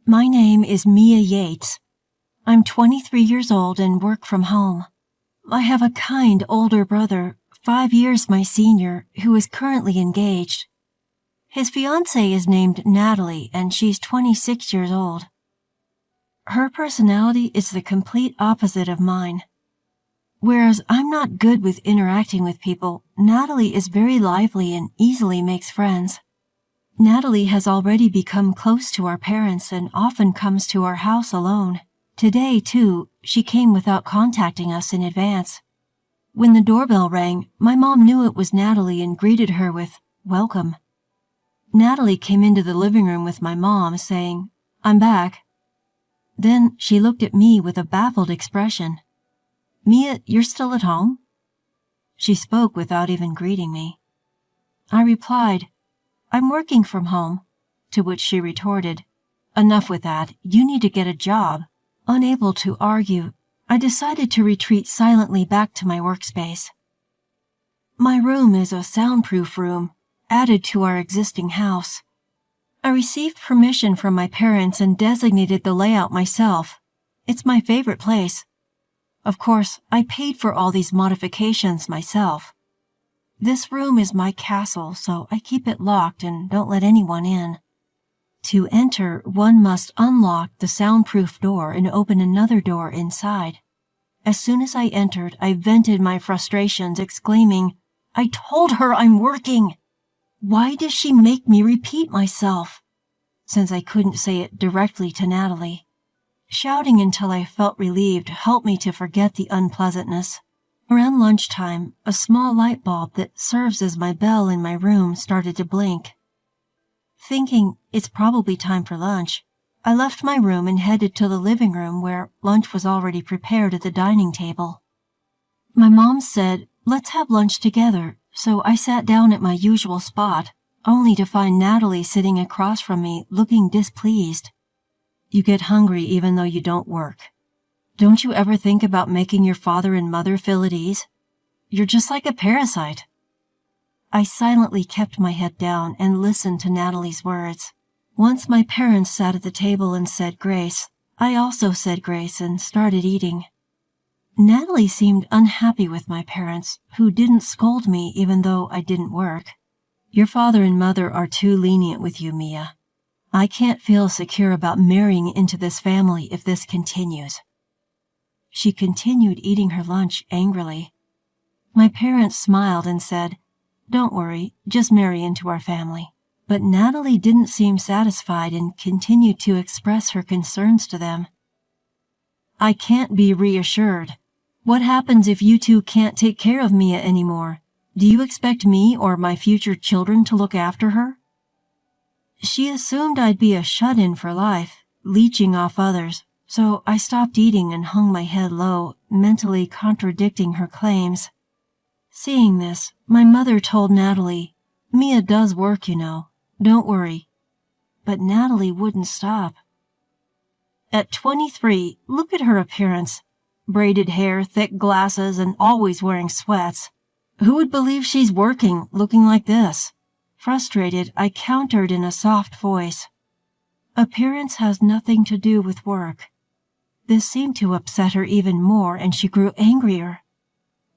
My name is Mia Yates. I'm 23 years old and work from home. I have a kind older brother, 5 years my senior, who is currently engaged. His fiancée is named Natalie and she's 26 years old. Her personality is the complete opposite of mine. Whereas I'm not good with interacting with people, Natalie is very lively and easily makes friends. Natalie has already become close to our parents and often comes to our house alone. Today, too, she came without contacting us in advance. When the doorbell rang, my mom knew it was Natalie and greeted her with, "Welcome." Natalie came into the living room with my mom, saying, "I'm back." Then she looked at me with a baffled expression. "Mia, you're still at home?" She spoke without even greeting me. I replied, "I'm working from home," to which she retorted, "Enough with that, you need to get a job." Unable to argue, I decided to retreat silently back to my workspace. My room is a soundproof room, added to our existing house. I received permission from my parents and designated the layout myself. It's my favorite place. Of course, I paid for all these modifications myself. This room is my castle, so I keep it locked and don't let anyone in. To enter, one must unlock the soundproof door and open another door inside. As soon as I entered, I vented my frustrations, exclaiming, "I told her I'm working! Why does she make me repeat myself?" Since I couldn't say it directly to Natalie. Shouting until I felt relieved helped me to forget the unpleasantness. Around lunchtime, a small light bulb that serves as my bell in my room started to blink. Thinking it's probably time for lunch, I left my room and headed to the living room where lunch was already prepared at the dining table. My mom said, "Let's have lunch together," so I sat down at my usual spot, only to find Natalie sitting across from me looking displeased. "You get hungry even though you don't work. Don't you ever think about making your father and mother feel at ease? You're just like a parasite." I silently kept my head down and listened to Natalie's words. Once my parents sat at the table and said grace, I also said grace and started eating. Natalie seemed unhappy with my parents, who didn't scold me even though I didn't work. "Your father and mother are too lenient with you, Mia. I can't feel secure about marrying into this family if this continues." She continued eating her lunch angrily. My parents smiled and said, "Don't worry, just marry into our family." But Natalie didn't seem satisfied and continued to express her concerns to them. "I can't be reassured. What happens if you two can't take care of Mia anymore? Do you expect me or my future children to look after her?" She assumed I'd be a shut-in for life, leeching off others, so I stopped eating and hung my head low, mentally contradicting her claims. Seeing this, my mother told Natalie, "Mia does work, you know. Don't worry." But Natalie wouldn't stop. At 23, look at her appearance. Braided hair, thick glasses, and always wearing sweats. Who would believe she's working, looking like this? Frustrated, I countered in a soft voice. "Appearance has nothing to do with work." This seemed to upset her even more, and she grew angrier.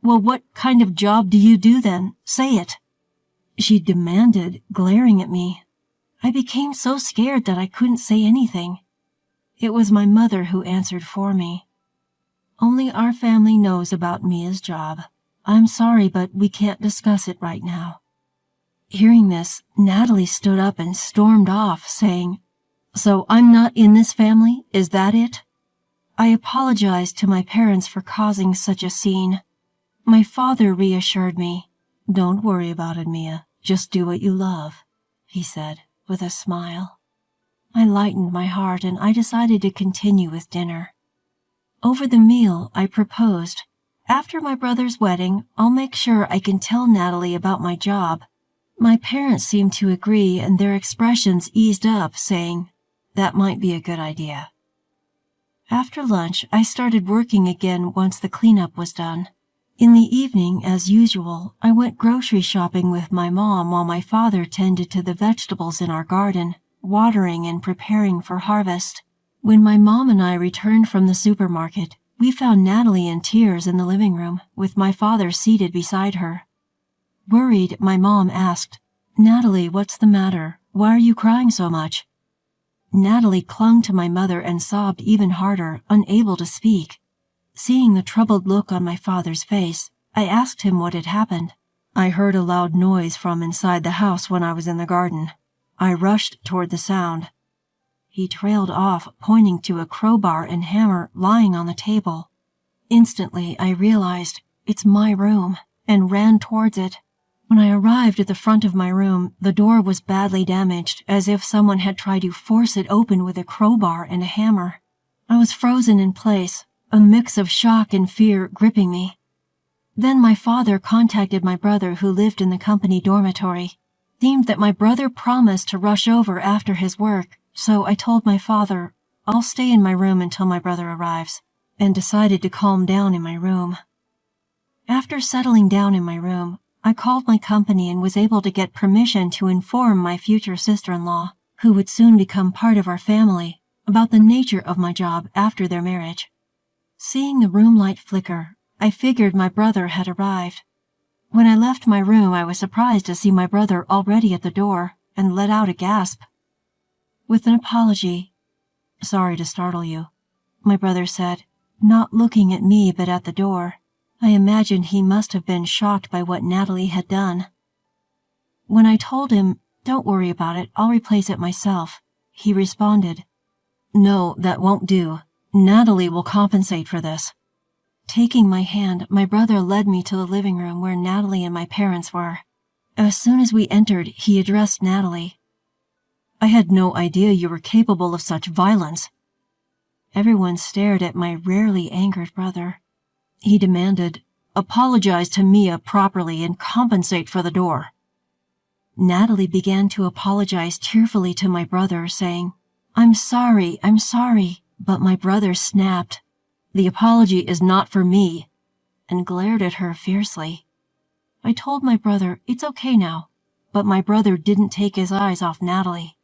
"Well, what kind of job do you do then? Say it," she demanded, glaring at me. I became so scared that I couldn't say anything. It was my mother who answered for me. "Only our family knows about Mia's job. I'm sorry, but we can't discuss it right now." Hearing this, Natalie stood up and stormed off, saying, "So I'm not in this family? Is that it?" I apologized to my parents for causing such a scene. My father reassured me. "Don't worry about it, Mia. Just do what you love," he said, with a smile. I lightened my heart and I decided to continue with dinner. Over the meal, I proposed, "After my brother's wedding, I'll make sure I can tell Natalie about my job." My parents seemed to agree and their expressions eased up, saying, "That might be a good idea." After lunch, I started working again once the cleanup was done. In the evening, as usual, I went grocery shopping with my mom while my father tended to the vegetables in our garden. watering and preparing for harvest. When my mom and I returned from the supermarket, we found Natalie in tears in the living room, with my father seated beside her. Worried, my mom asked, "Natalie, what's the matter? Why are you crying so much?" Natalie clung to my mother and sobbed even harder, unable to speak. Seeing the troubled look on my father's face, I asked him what had happened. "I heard a loud noise from inside the house when I was in the garden. I rushed toward the sound." He trailed off, pointing to a crowbar and hammer lying on the table. Instantly, I realized, it's my room, and ran towards it. When I arrived at the front of my room, the door was badly damaged, as if someone had tried to force it open with a crowbar and a hammer. I was frozen in place, a mix of shock and fear gripping me. Then my father contacted my brother who lived in the company dormitory. Seemed that my brother promised to rush over after his work, so I told my father, "I'll stay in my room until my brother arrives," and decided to calm down in my room. After settling down in my room, I called my company and was able to get permission to inform my future sister-in-law, who would soon become part of our family, about the nature of my job after their marriage. Seeing the room light flicker, I figured my brother had arrived. When I left my room, I was surprised to see my brother already at the door and let out a gasp. With an apology, "Sorry to startle you," my brother said, not looking at me but at the door. I imagined he must have been shocked by what Natalie had done. When I told him, "Don't worry about it, I'll replace it myself," he responded, "No, that won't do. Natalie will compensate for this." Taking my hand, my brother led me to the living room where Natalie and my parents were. As soon as we entered, he addressed Natalie. "I had no idea you were capable of such violence." Everyone stared at my rarely angered brother. He demanded, "Apologize to Mia properly and compensate for the door." Natalie began to apologize tearfully to my brother, saying, I'm sorry, but my brother snapped, "The apology is not for me," and glared at her fiercely. I told my brother, "It's okay now," but my brother didn't take his eyes off Natalie.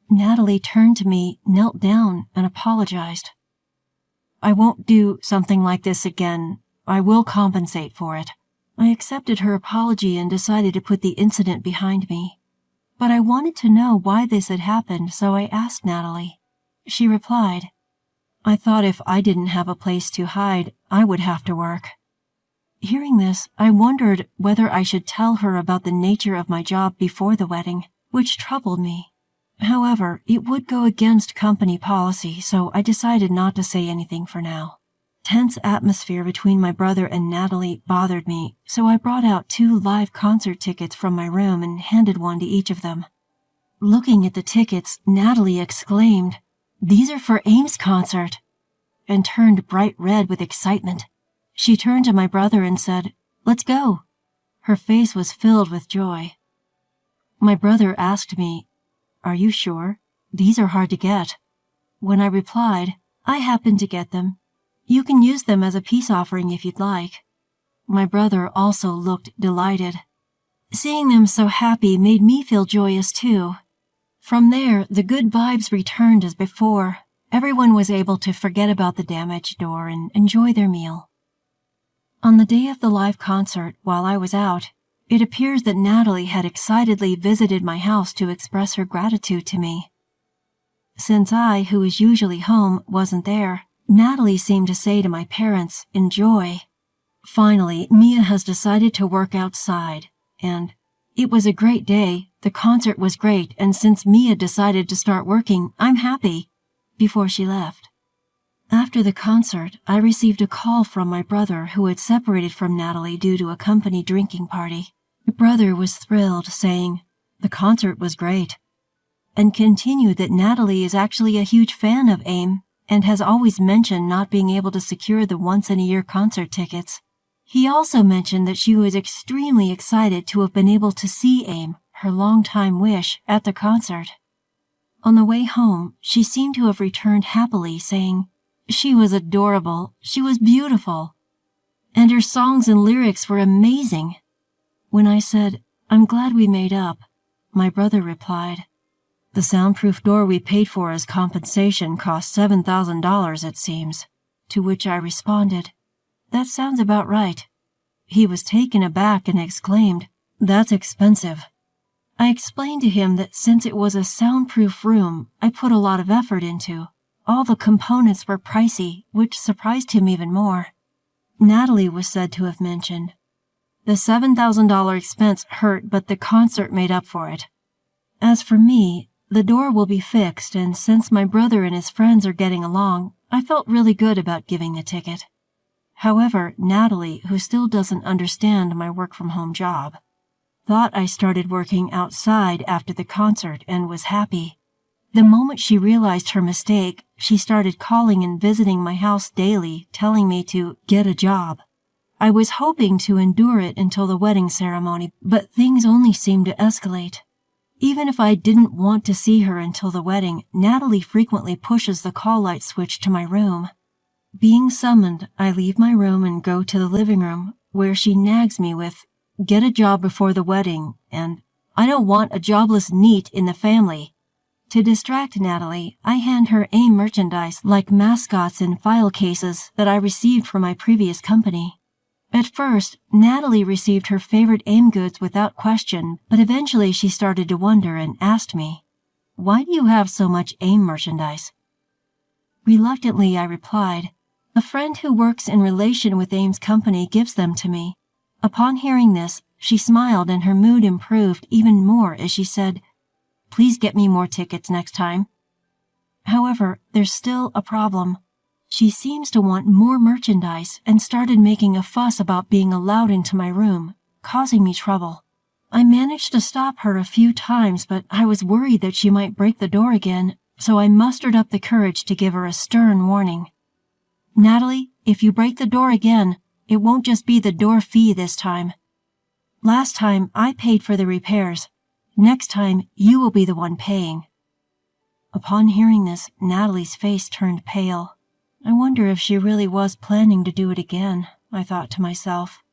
Natalie turned to me, knelt down, and apologized. "I won't do something like this again. I will compensate for it." I accepted her apology and decided to put the incident behind me. But I wanted to know why this had happened, so I asked Natalie. She replied, "I thought if I didn't have a place to hide, I would have to work." Hearing this, I wondered whether I should tell her about the nature of my job before the wedding, which troubled me. However, it would go against company policy, so I decided not to say anything for now. Tense atmosphere between my brother and Natalie bothered me, so I brought out 2 live concert tickets from my room and handed one to each of them. Looking at the tickets, Natalie exclaimed, "These are for Aim's concert," and turned bright red with excitement. She turned to my brother and said, "Let's go." Her face was filled with joy. My brother asked me, "Are you sure? These are hard to get." When I replied, "I happened to get them. You can use them as a peace offering if you'd like." My brother also looked delighted. Seeing them so happy made me feel joyous too. From there, the good vibes returned as before. Everyone was able to forget about the damaged door and enjoy their meal. On the day of the live concert, while I was out, it appears that Natalie had excitedly visited my house to express her gratitude to me. Since I, who was usually home, wasn't there, Natalie seemed to say to my parents, "Enjoy." Finally, Mia has decided to work outside, and it was a great day, the concert was great, and since Mia decided to start working, I'm happy, before she left. After the concert, I received a call from my brother who had separated from Natalie due to a company drinking party. My brother was thrilled, saying, "The concert was great," and continued that Natalie is actually a huge fan of AIM and has always mentioned not being able to secure the once-in-a-year concert tickets. He also mentioned that she was extremely excited to have been able to see AIM, her long-time wish, at the concert. On the way home, she seemed to have returned happily, saying, "She was adorable, she was beautiful, and her songs and lyrics were amazing." When I said, "I'm glad we made up," my brother replied, The soundproof door we paid for as compensation cost $7,000, it seems. To which I responded, "That sounds about right." He was taken aback and exclaimed, "That's expensive." I explained to him that since it was a soundproof room I put a lot of effort into, all the components were pricey, which surprised him even more. Natalie was said to have mentioned, "The $7,000 expense hurt, but the concert made up for it." As for me, the door will be fixed, and since my brother and his friends are getting along, I felt really good about giving the ticket. However, Natalie, who still doesn't understand my work-from-home job, thought I started working outside after the concert and was happy. The moment she realized her mistake, she started calling and visiting my house daily, telling me to get a job. I was hoping to endure it until the wedding ceremony, but things only seemed to escalate. Even if I didn't want to see her until the wedding, Natalie frequently pushes the call light switch to my room. Being summoned, I leave my room and go to the living room, where she nags me with, "Get a job before the wedding," and "I don't want a jobless NEET in the family." To distract Natalie, I hand her AIM merchandise like mascots in file cases that I received from my previous company. At first, Natalie received her favorite AIM goods without question, but eventually she started to wonder and asked me, "Why do you have so much AIM merchandise?" Reluctantly, I replied, "A friend who works in relation with AIM's company gives them to me." Upon hearing this, she smiled and her mood improved even more as she said, "Please get me more tickets next time." However, there's still a problem. She seems to want more merchandise and started making a fuss about being allowed into my room, causing me trouble. I managed to stop her a few times, but I was worried that she might break the door again, so I mustered up the courage to give her a stern warning. "Natalie, if you break the door again, it won't just be the door fee this time. Last time I paid for the repairs. Next time you will be the one paying." Upon hearing this, Natalie's face turned pale. I wonder if she really was planning to do it again, I thought to myself.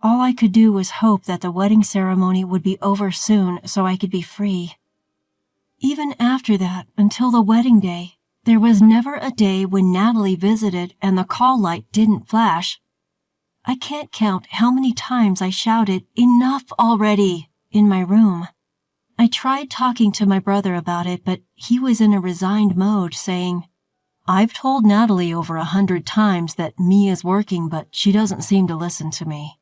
All I could do was hope that the wedding ceremony would be over soon so I could be free. Even after that, until the wedding day, there was never a day when Natalie visited and the call light didn't flash. I can't count how many times I shouted, "Enough already!" in my room. I tried talking to my brother about it, but he was in a resigned mode, saying, "I've told Natalie over 100 times that me is working, but she doesn't seem to listen to me."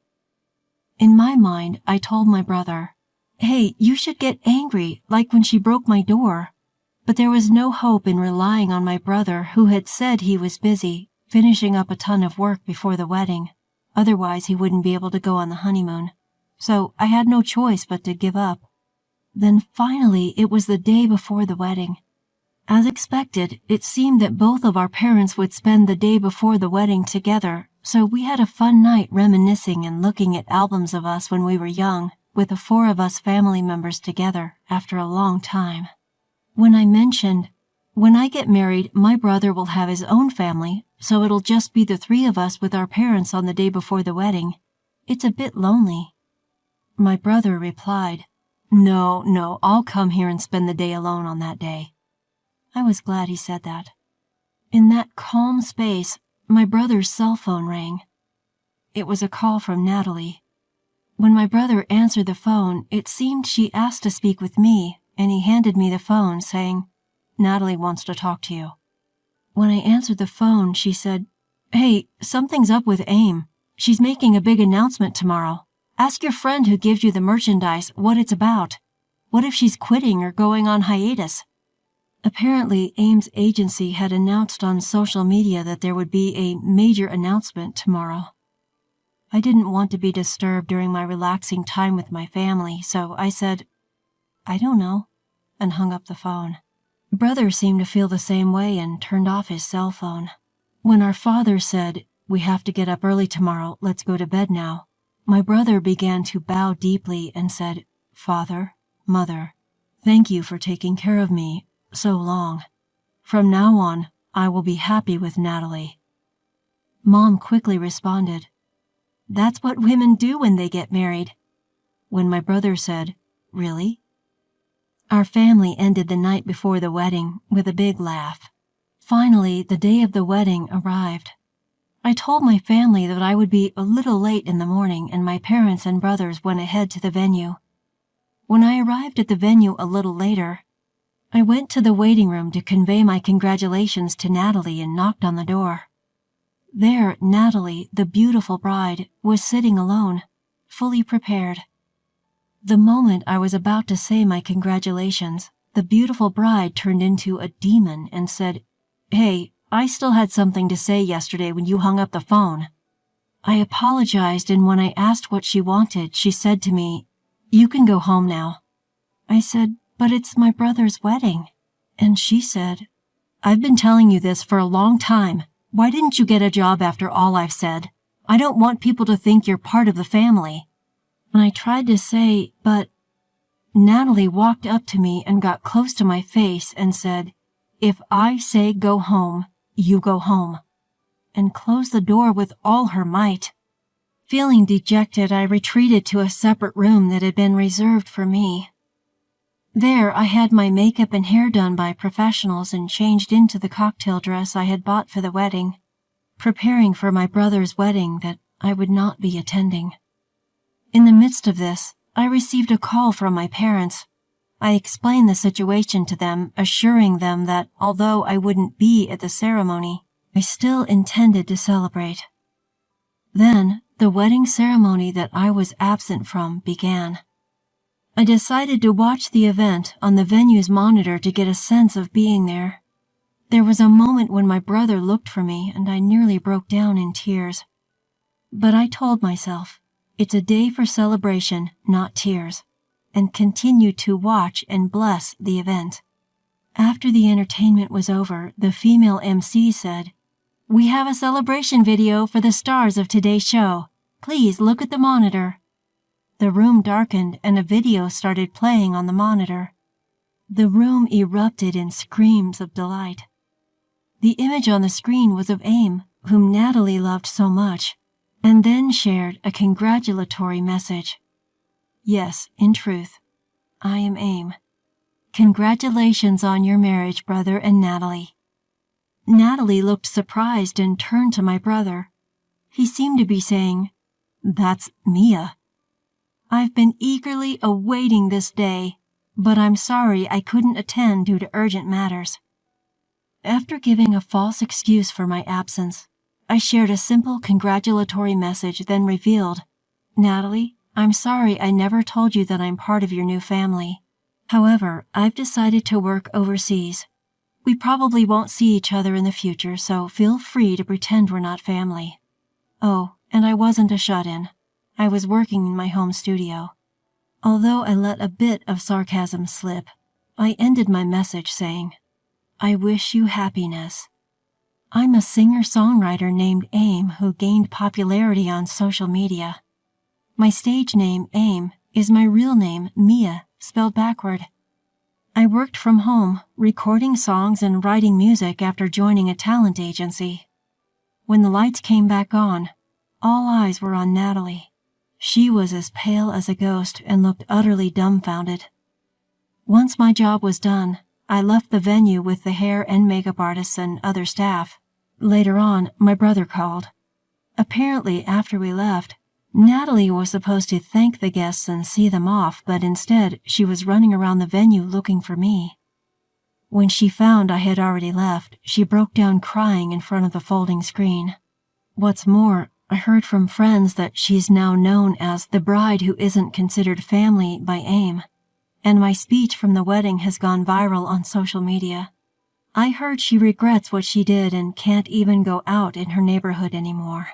In my mind, I told my brother, "Hey, you should get angry, like when she broke my door." But there was no hope in relying on my brother, who had said he was busy, finishing up a ton of work before the wedding. Otherwise, he wouldn't be able to go on the honeymoon. So I had no choice but to give up. Then finally, it was the day before the wedding. As expected, it seemed that both of our parents would spend the day before the wedding together, so we had a fun night reminiscing and looking at albums of us when we were young, with the 4 of us family members together after a long time. When I mentioned, "When I get married, my brother will have his own family, so it'll just be the 3 of us with our parents on the day before the wedding. It's a bit lonely." My brother replied, No, I'll come here and spend the day alone on that day." I was glad he said that. In that calm space, my brother's cell phone rang. It was a call from Natalie. When my brother answered the phone, it seemed she asked to speak with me, and he handed me the phone, saying, "Natalie wants to talk to you." When I answered the phone, she said, "Hey, something's up with AIM. She's making a big announcement tomorrow. Ask your friend who gives you the merchandise what it's about. What if she's quitting or going on hiatus?" Apparently, AIM's agency had announced on social media that there would be a major announcement tomorrow. I didn't want to be disturbed during my relaxing time with my family, so I said, "I don't know," and hung up the phone. Brother seemed to feel the same way and turned off his cell phone. When our father said, "We have to get up early tomorrow, let's go to bed now," my brother began to bow deeply and said, "Father, Mother, thank you for taking care of me so long. From now on, I will be happy with Natalie." Mom quickly responded, "That's what women do when they get married." When my brother said, "Really?" Our family ended the night before the wedding with a big laugh. Finally, the day of the wedding arrived. I told my family that I would be a little late in the morning, and my parents and brothers went ahead to the venue. When I arrived at the venue a little later, I went to the waiting room to convey my congratulations to Natalie and knocked on the door. There, Natalie, the beautiful bride, was sitting alone, fully prepared. The moment I was about to say my congratulations, the beautiful bride turned into a demon and said, "Hey, I still had something to say yesterday when you hung up the phone." I apologized, and when I asked what she wanted, she said to me, "You can go home now." I said, "But it's my brother's wedding." And she said, "I've been telling you this for a long time. Why didn't you get a job after all I've said? I don't want people to think you're part of the family." And I tried to say, "But..." Natalie walked up to me and got close to my face and said, "If I say go home, you go home," and closed the door with all her might. Feeling dejected, I retreated to a separate room that had been reserved for me. There, I had my makeup and hair done by professionals and changed into the cocktail dress I had bought for the wedding, preparing for my brother's wedding that I would not be attending. In the midst of this, I received a call from my parents. I explained the situation to them, assuring them that although I wouldn't be at the ceremony, I still intended to celebrate. Then, the wedding ceremony that I was absent from began. I decided to watch the event on the venue's monitor to get a sense of being there. There was a moment when my brother looked for me and I nearly broke down in tears. But I told myself, it's a day for celebration, not tears, and continued to watch and bless the event. After the entertainment was over, the female MC said, "We have a celebration video for the stars of today's show. Please look at the monitor." The room darkened and a video started playing on the monitor. The room erupted in screams of delight. The image on the screen was of Aim, whom Natalie loved so much, and then shared a congratulatory message. Yes, in truth, I am Aim. Congratulations on your marriage, brother and Natalie. Natalie looked surprised and turned to my brother. He seemed to be saying, "That's Mia. I've been eagerly awaiting this day, but I'm sorry I couldn't attend due to urgent matters." After giving a false excuse for my absence, I shared a simple congratulatory message, then revealed, "Natalie, I'm sorry I never told you that I'm part of your new family. However, I've decided to work overseas. We probably won't see each other in the future, so feel free to pretend we're not family. Oh, and I wasn't a shut-in. I was working in my home studio." Although I let a bit of sarcasm slip, I ended my message saying, "I wish you happiness." I'm a singer-songwriter named Aim who gained popularity on social media. My stage name, Aim, is my real name, Mia, spelled backward. I worked from home, recording songs and writing music after joining a talent agency. When the lights came back on, all eyes were on Natalie. She was as pale as a ghost and looked utterly dumbfounded. Once my job was done, I left the venue with the hair and makeup artists and other staff. Later on, my brother called. Apparently, after we left, Natalie was supposed to thank the guests and see them off, but instead, she was running around the venue looking for me. When she found I had already left, she broke down crying in front of the folding screen. What's more, I heard from friends that she's now known as the bride who isn't considered family by Aim, and my speech from the wedding has gone viral on social media. I heard she regrets what she did and can't even go out in her neighborhood anymore.